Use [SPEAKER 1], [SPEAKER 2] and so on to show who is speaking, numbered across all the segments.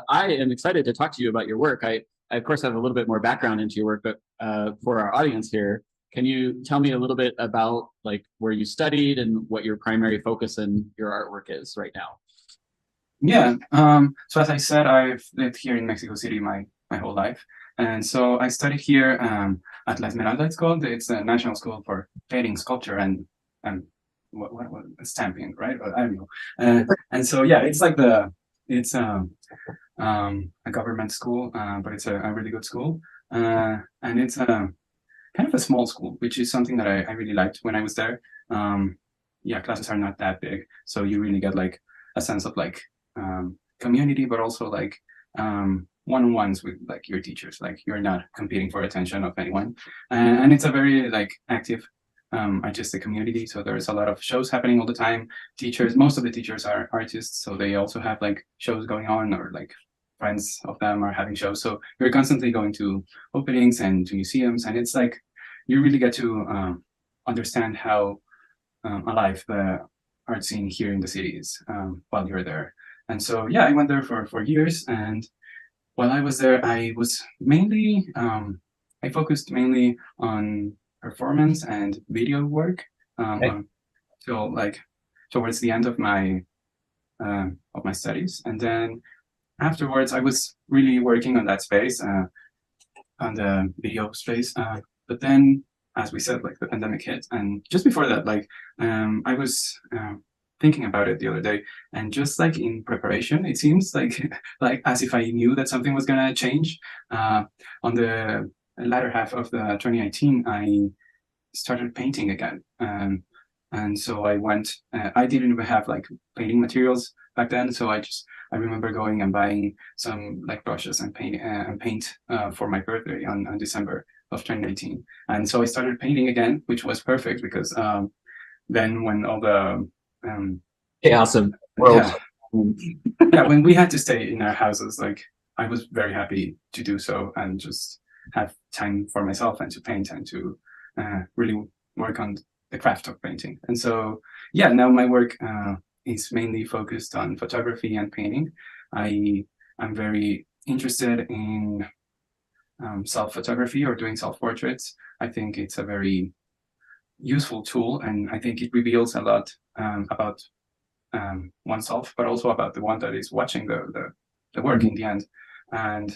[SPEAKER 1] I am excited to talk to you about your work. I, of course, have a little bit more background into your work, but for our audience here, can you tell me a little bit about like where you studied and what your primary focus in your artwork is right now?
[SPEAKER 2] Yeah. So as I said, I've lived here in Mexico City my whole life, and so I studied here at La Esmeralda. It's called. It's the National School for Painting, Sculpture, and what stamping, right? I don't know. And so yeah, it's a government school, but it's a really good school, and it's kind of a small school, which is something that I really liked when I was there. Yeah, classes are not that big, so you really get like a sense of like community, but also like one-on-ones with like your teachers. Like you're not competing for attention of anyone, and it's a very like active artistic community. So there's a lot of shows happening all the time. Teachers, most of the teachers are artists, so they also have like shows going on, or like friends of them are having shows. So you're constantly going to openings and to museums, and it's like you really get to understand how alive the art scene here in the city is while you're there. And so, yeah, I went there for years. And while I was there, I focused mainly on performance and video work
[SPEAKER 1] Okay.
[SPEAKER 2] till like towards the end of my studies. And then afterwards, I was really working on that space, on the video space. But then, as we said, like the pandemic hit, and just before that, like I was thinking about it the other day, and just like in preparation, it seems like like as if I knew that something was gonna change. On the latter half of the 2019, I started painting again. And so I went, I didn't even have like painting materials back then. So I remember going and buying some like brushes and paint for my birthday on December of 2019. And so I started painting again, which was perfect because then when all the,
[SPEAKER 1] Chaos of world.
[SPEAKER 2] yeah, yeah, when we had to stay in our houses, like I was very happy to do so and just have time for myself and to paint and to really work on the craft of painting. And so, yeah, now my work is mainly focused on photography and painting. I'm very interested in self-photography or doing self-portraits. I think it's a very useful tool, and I think it reveals a lot about oneself, but also about the one that is watching the work in the end. And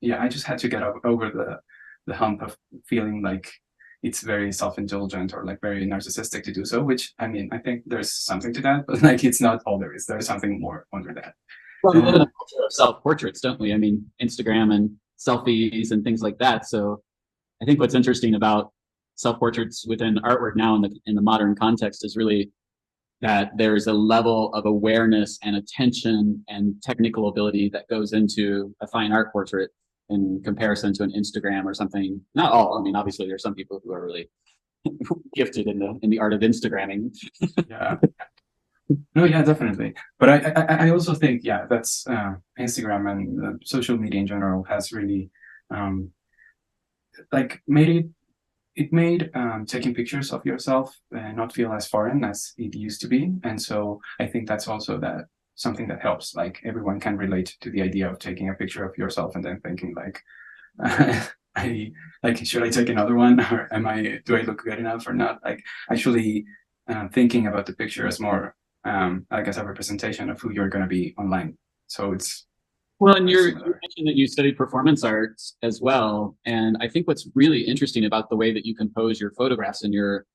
[SPEAKER 2] yeah, I just had to get over the hump of feeling like it's very self-indulgent or like very narcissistic to do so, which I mean, I think there's something to that, but like it's not all there is. There's something more under that.
[SPEAKER 1] Well, we live in
[SPEAKER 2] Uh,
[SPEAKER 1] a culture of self-portraits, don't we? I mean, Instagram and selfies and things like that. So I think what's interesting about self-portraits within artwork now in the modern context is really that there's a level of awareness and attention and technical ability that goes into a fine art portrait in comparison to an Instagram or something. Not all. I mean, obviously, there's some people who are really gifted in the art of Instagramming.
[SPEAKER 2] yeah, no, yeah, definitely. But I also think, yeah, that's Instagram and social media in general has really um, like made taking pictures of yourself not feel as foreign as it used to be. And so I think that's also that something that helps. Like everyone can relate to the idea of taking a picture of yourself and then thinking like, I like, should I take another one, or do I look good enough or not? Like actually thinking about the picture as more like as a representation of who you're going to be online. So it's
[SPEAKER 1] Well, and
[SPEAKER 2] quite
[SPEAKER 1] you
[SPEAKER 2] similar.
[SPEAKER 1] mentioned that you studied performance arts as well, and I think what's really interesting about the way that you compose your photographs and your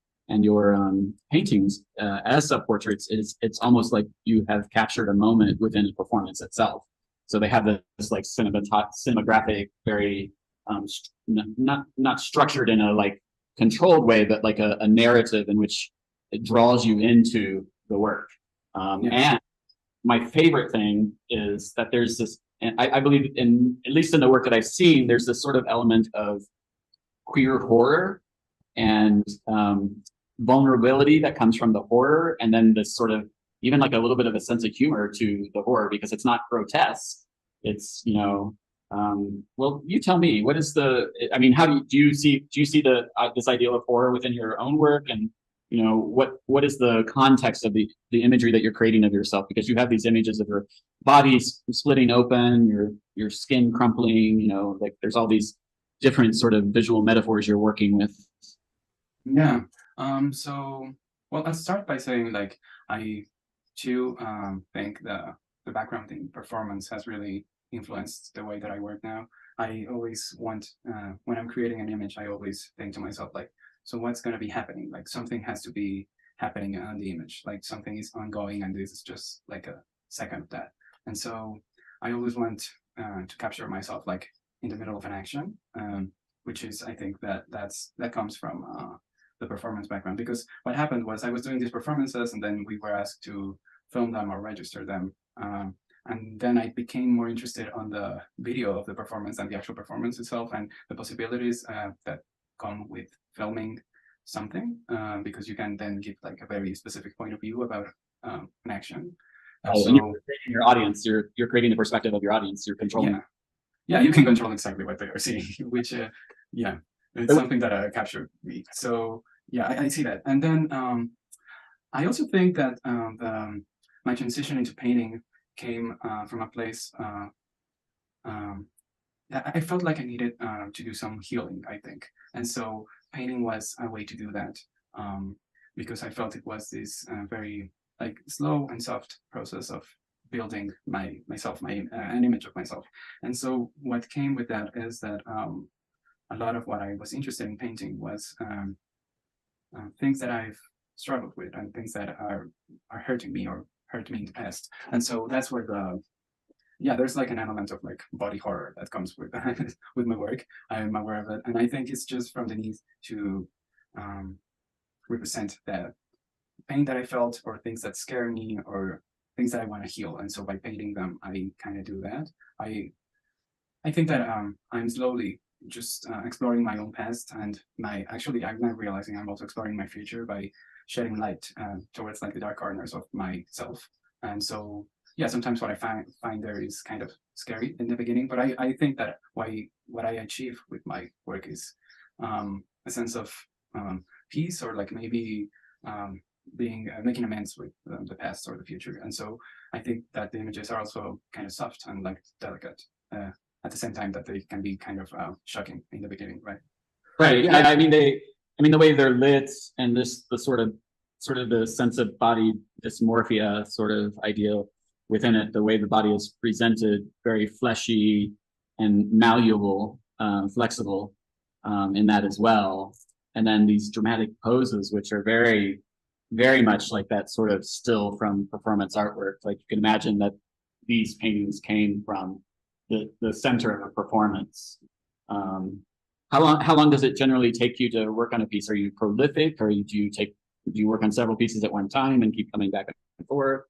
[SPEAKER 1] paintings as sub-portraits is it's almost like you have captured a moment within a performance itself. So they have this like cinematographic, very not structured in a like controlled way, but like a narrative in which it draws you into the work.
[SPEAKER 2] Yeah.
[SPEAKER 1] And my favorite thing is that there's this, and I believe in, at least in the work that I've seen, there's this sort of element of queer horror and vulnerability that comes from the horror, and then this sort of even like a little bit of a sense of humor to the horror because it's not grotesque. It's well, you tell me what is the? I mean, how do you see the this ideal of horror within your own work, and you know, what is the context of the imagery that you're creating of yourself? Because you have these images of your body splitting open, your skin crumpling, you know, like there's all these different sort of visual metaphors you're working with.
[SPEAKER 2] Yeah. So, well, I'll start by saying like I too think the background in performance has really influenced the way that I work now. I always want when I'm creating an image, I always think to myself like, so what's going to be happening? Like something has to be happening on the image, like something is ongoing, and this is just like a second of that. And so I always want to capture myself like in the middle of an action, which is I think that comes from the performance background, because what happened was I was doing these performances and then we were asked to film them or register them. And then I became more interested on the video of the performance than the actual performance itself, and the possibilities that come with filming something, because you can then give like a very specific point of view about an action.
[SPEAKER 1] Oh, and you're creating your audience, you're creating the perspective of your audience, you're controlling.
[SPEAKER 2] Yeah, yeah, you can control exactly what they are seeing, which yeah, it's something that captured me. So yeah, I see that. And then I also think that my transition into painting came from a place that I felt like I needed to do some healing, I think. And so painting was a way to do that, because I felt it was this very like slow and soft process of building myself, an image of myself. And so what came with that is that a lot of what I was interested in painting was things that I've struggled with and things that are hurting me or hurt me in the past. And so that's where there's like an element of like body horror that comes with with my work. I'm aware of it, and I think it's just from the need to represent the pain that I felt, or things that scare me, or things that I want to heal. And so by painting them, I kind of do that. I think that I'm slowly just exploring my own past, and I'm not realizing I'm also exploring my future by shedding light towards like the dark corners of myself. And so yeah, sometimes what I find there is kind of scary in the beginning, but I think that what I achieve with my work is a sense of peace, or like maybe being making amends with the past or the future. And so I think that the images are also kind of soft and like delicate at the same time that they can be kind of shocking in the beginning, right?
[SPEAKER 1] Right. Yeah. I mean, the way they're lit and the sort of the sense of body dysmorphia sort of idea within it, the way the body is presented, very fleshy and malleable, flexible in that as well. And then these dramatic poses, which are very, very much like that sort of still from performance artwork. Like you can imagine that these paintings came from the center of a performance. How long does it generally take you to work on a piece? Are you prolific, or do you work on several pieces at one time and keep coming back and forth?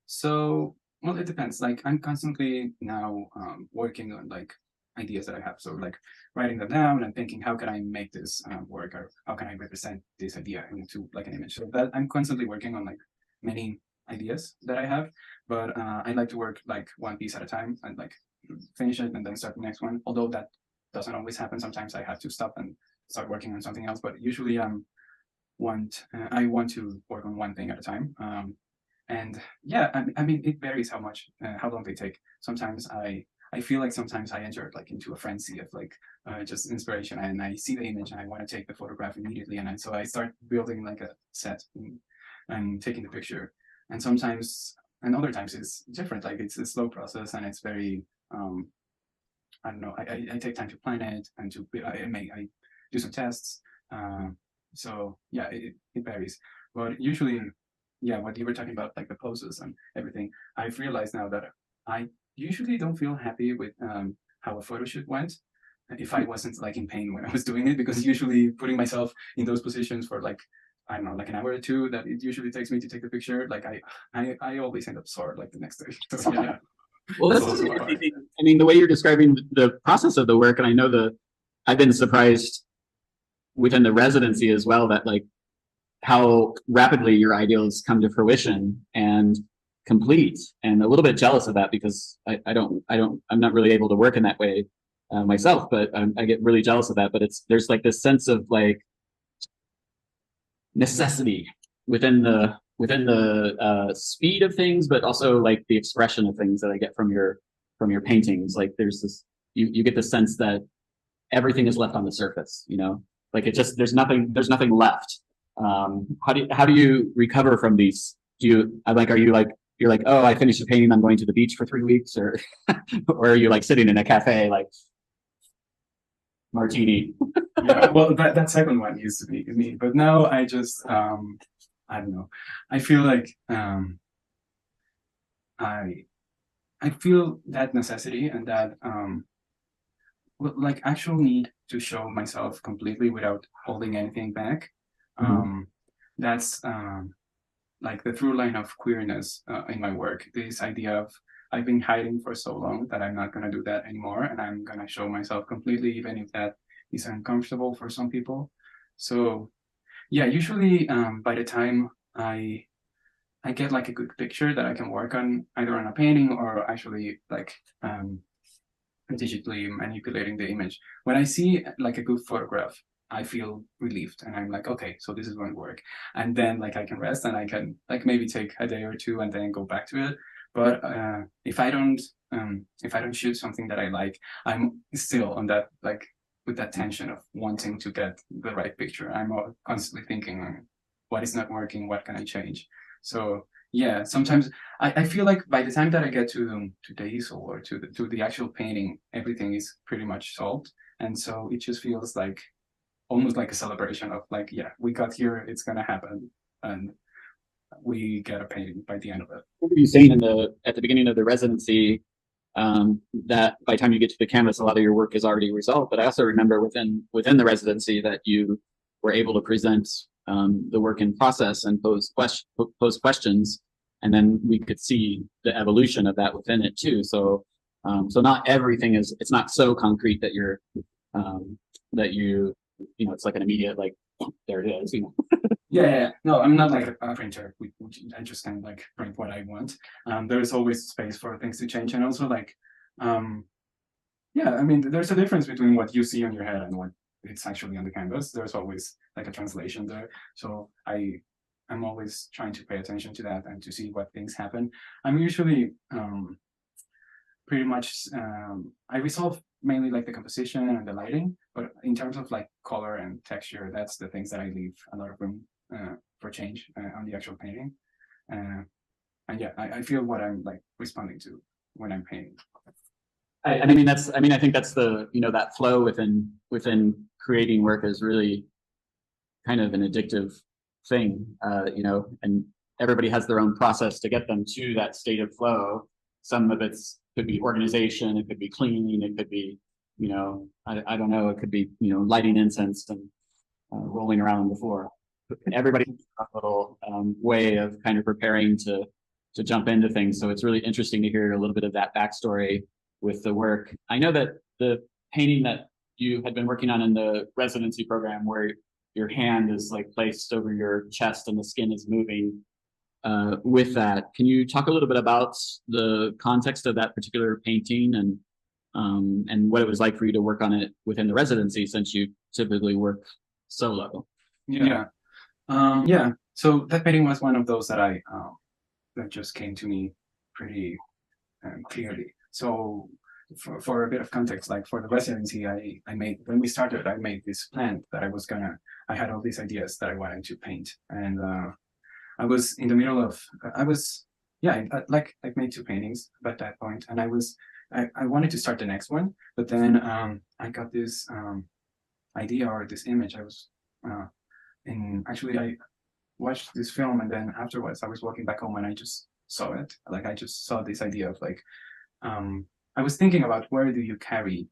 [SPEAKER 2] So well, it depends. Like I'm constantly now working on like ideas that I have. So like writing them down and thinking, how can I make this work, or how can I represent this idea into like an image? So that I'm constantly working on like many ideas that I have, but I like to work like one piece at a time and like finish it and then start the next one. Although that doesn't always happen. Sometimes I have to stop and start working on something else. But usually I want to work on one thing at a time. And yeah, I mean, it varies how long they take. Sometimes I feel like sometimes I enter like into a frenzy of like just inspiration, and I see the image and I want to take the photograph immediately, and so I start building like a set and taking the picture. And sometimes, and other times it's different. Like it's a slow process, and it's very I don't know. I take time to plan it and I do some tests. So yeah, it varies. But usually, yeah, what you were talking about, like the poses and everything, I've realized now that I usually don't feel happy with how a photo shoot went if I wasn't like in pain when I was doing it, because usually putting myself in those positions for like, I don't know, like an hour or two that it usually takes me to take the picture, like I always end up sore like the next day. So yeah.
[SPEAKER 1] Well, that's I mean, the way you're describing the process of the work, and I know I've been surprised within the residency as well that like how rapidly your ideals come to fruition and complete, and a little bit jealous of that because I'm not really able to work in that way myself, but I get really jealous of that. But there's like this sense of like necessity within the speed of things, but also like the expression of things that I get from your paintings. Like there's this, you get the sense that everything is left on the surface, you know, like it just, there's nothing left. How do you recover from these? Do you, I'm like, are you like, you're like, oh, I finished the painting, I'm going to the beach for 3 weeks, or or are you like sitting in a cafe like martini?
[SPEAKER 2] Yeah, well, that second one used to be me, but now I just I don't know. I feel like I I feel that necessity and that like actual need to show myself completely without holding anything back. Um, that's like the through line of queerness in my work. This idea of I've been hiding for so long that I'm not going to do that anymore, and I'm going to show myself completely, even if that is uncomfortable for some people. So yeah, usually by the time I get like a good picture that I can work on either on a painting or actually like digitally manipulating the image. When I see like a good photograph, I feel relieved and I'm like, okay, so this is going to work. And then like I can rest and I can like maybe take a day or two and then go back to it. But if I don't shoot something that I like, I'm still on that like with that tension of wanting to get the right picture. I'm constantly thinking, what is not working? What can I change? So yeah, sometimes I feel like by the time that I get to the easel or to the actual painting, everything is pretty much solved, and so it just feels like almost like a celebration of like, yeah, we got here, it's gonna happen, and we get a painting by the end of it.
[SPEAKER 1] What were you saying at the beginning of the residency, that by the time you get to the canvas, a lot of your work is already resolved? But I also remember within the residency that you were able to present the work in process and pose questions, and then we could see the evolution of that within it too. So so not everything is, it's not so concrete that you're that you know, it's like an immediate like, there it is, you know.
[SPEAKER 2] Yeah. No, I'm not like a printer. I just kind of like print what I want. There's always space for things to change, and also like, yeah, I mean, there's a difference between what you see on your head and what it's actually on the canvas. There's always like a translation there. So I'm always trying to pay attention to that and to see what things happen. I'm usually pretty much I resolve mainly like the composition and the lighting, but in terms of like color and texture, that's the things that I leave a lot of room for change on the actual painting. And yeah, I feel what I'm like responding to when I'm painting.
[SPEAKER 1] I mean that's, I mean, I think that's the, you know, that flow within creating work is really kind of an addictive thing, you know, and everybody has their own process to get them to that state of flow. Some of it's could be organization, it could be cleaning, it could be, you know, I don't know, it could be, you know, lighting incense and rolling around on the floor. Everybody has a little way of kind of preparing to jump into things. So it's really interesting to hear a little bit of that backstory with the work. I know that the painting that you had been working on in the residency program, where your hand is like placed over your chest and the skin is moving, with that, can you talk a little bit about the context of that particular painting and what it was like for you to work on it within the residency, since you typically work solo?
[SPEAKER 2] Yeah. Yeah. So that painting was one of those that I that just came to me pretty clearly. So for a bit of context, like for the residency, I made, when we started, I made this plan that I had all these ideas that I wanted to paint, and I was in the middle of, yeah, like I've made 2 paintings at that point, and I wanted to start the next one, but then I got this idea or this image. I was actually I watched this film, and then afterwards I was walking back home and I just saw it. Like I just saw this idea of like, I was thinking about where do you carry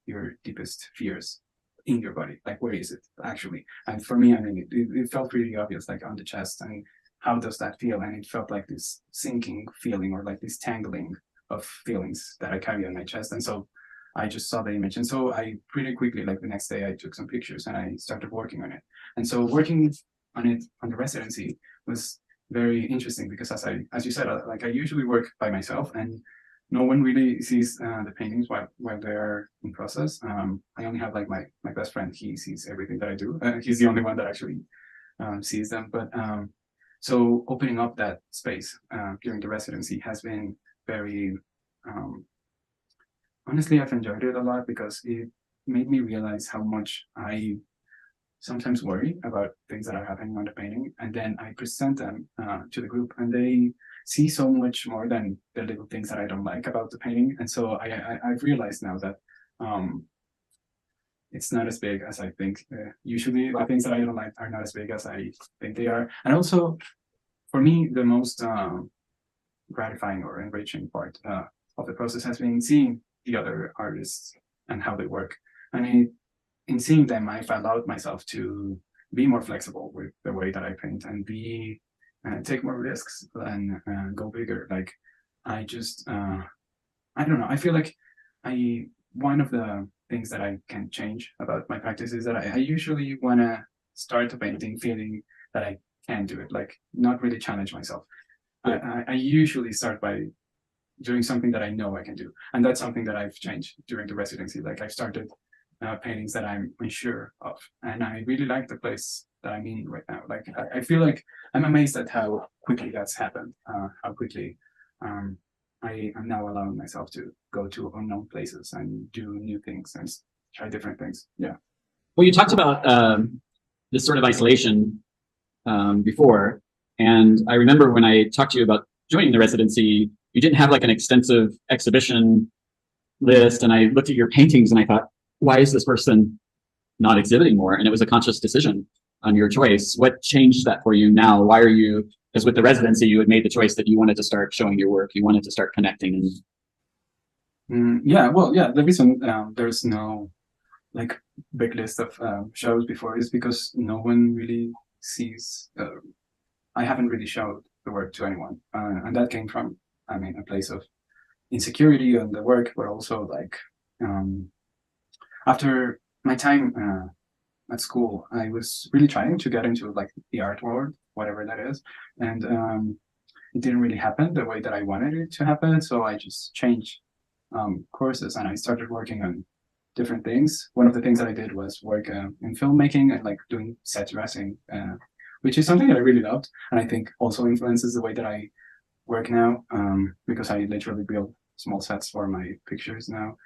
[SPEAKER 2] your deepest fears in your body? Like where is it actually? And for me, I mean, it felt pretty obvious, like on the chest. And how does that feel? And it felt like this sinking feeling or like this tangling of feelings that I carry on my chest. And so I just saw the image. And so I pretty quickly, like the next day, I took some pictures and I started working on it. And so working on it on the residency was very interesting because as you said, like I usually work by myself and no one really sees the paintings while they're in process. I only have like my best friend. He sees everything that I do. He's the only one that actually sees them. But so opening up that space during the residency has been very honestly, I've enjoyed it a lot because it made me realize how much I sometimes worry about things that are happening on the painting, and then I present them to the group, and they see so much more than the little things that I don't like about the painting. And so I've realized now that it's not as big as I think. Usually, the things that I don't like are not as big as I think they are. And also, for me, the most gratifying or enriching part of the process has been seeing the other artists and how they work. I mean, in seeing them, I've allowed myself to be more flexible with the way that I paint and be take more risks and go bigger. Like I just I don't know. I feel like one of the things that I can change about my practice is that I usually want to start a painting feeling that I can do it, like not really challenge myself. I usually start by doing something that I know I can do, and that's something that I've changed during the residency. Like I've started paintings that I'm unsure of, and I really like the place that I'm in right now. Like I feel like I'm amazed at how quickly that's happened, how quickly I am now allowing myself to go to unknown places and do new things and try different things. Yeah.
[SPEAKER 1] Well, you talked about this sort of isolation before, and I remember when I talked to you about joining the residency, you didn't have like an extensive exhibition list, and I looked at your paintings and I thought, why is this person not exhibiting more? And it was a conscious decision on your choice. What changed that for you now? Why are you, because with the residency, you had made the choice that you wanted to start showing your work, you wanted to start connecting.
[SPEAKER 2] Yeah, well, yeah, the reason there's no like big list of shows before is because no one really sees, I haven't really showed the work to anyone. And that came from, I mean, a place of insecurity on the work, but also like, after my time at school, I was really trying to get into like the art world, whatever that is, and it didn't really happen the way that I wanted it to happen. So I just changed courses and I started working on different things. One of the things that I did was work in filmmaking and like doing set dressing, which is something that I really loved, and I think also influences the way that I work now, because I literally build small sets for my pictures now.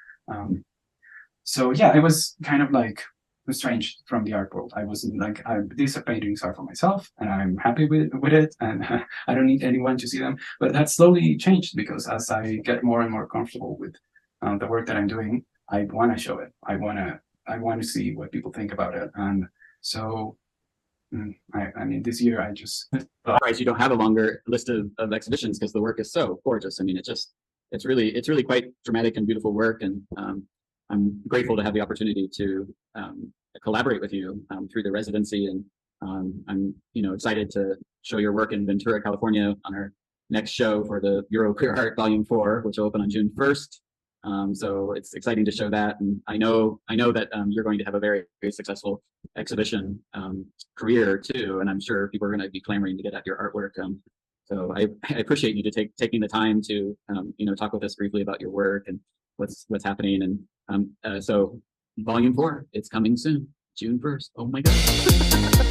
[SPEAKER 2] So yeah, it was kind of like strange from the art world. I wasn't like, these paintings are for myself and I'm happy with it, and I don't need anyone to see them. But that slowly changed because as I get more and more comfortable with the work that I'm doing, I want to show it. I want to see what people think about it. And so I mean, this year I just
[SPEAKER 1] Otherwise, you don't have a longer list of exhibitions because the work is so gorgeous. I mean, it's really quite dramatic and beautiful work, and I'm grateful to have the opportunity to collaborate with you through the residency, and I'm excited to show your work in Ventura, California on our next show for the Euro Queer Art Volume 4, which will open on June 1st. So it's exciting to show that, and I know that you're going to have a very, very successful exhibition career too, and I'm sure people are going to be clamoring to get at your artwork. So I appreciate you taking the time to talk with us briefly about your work and what's happening. And so Volume 4, it's coming soon, June 1st. Oh my God.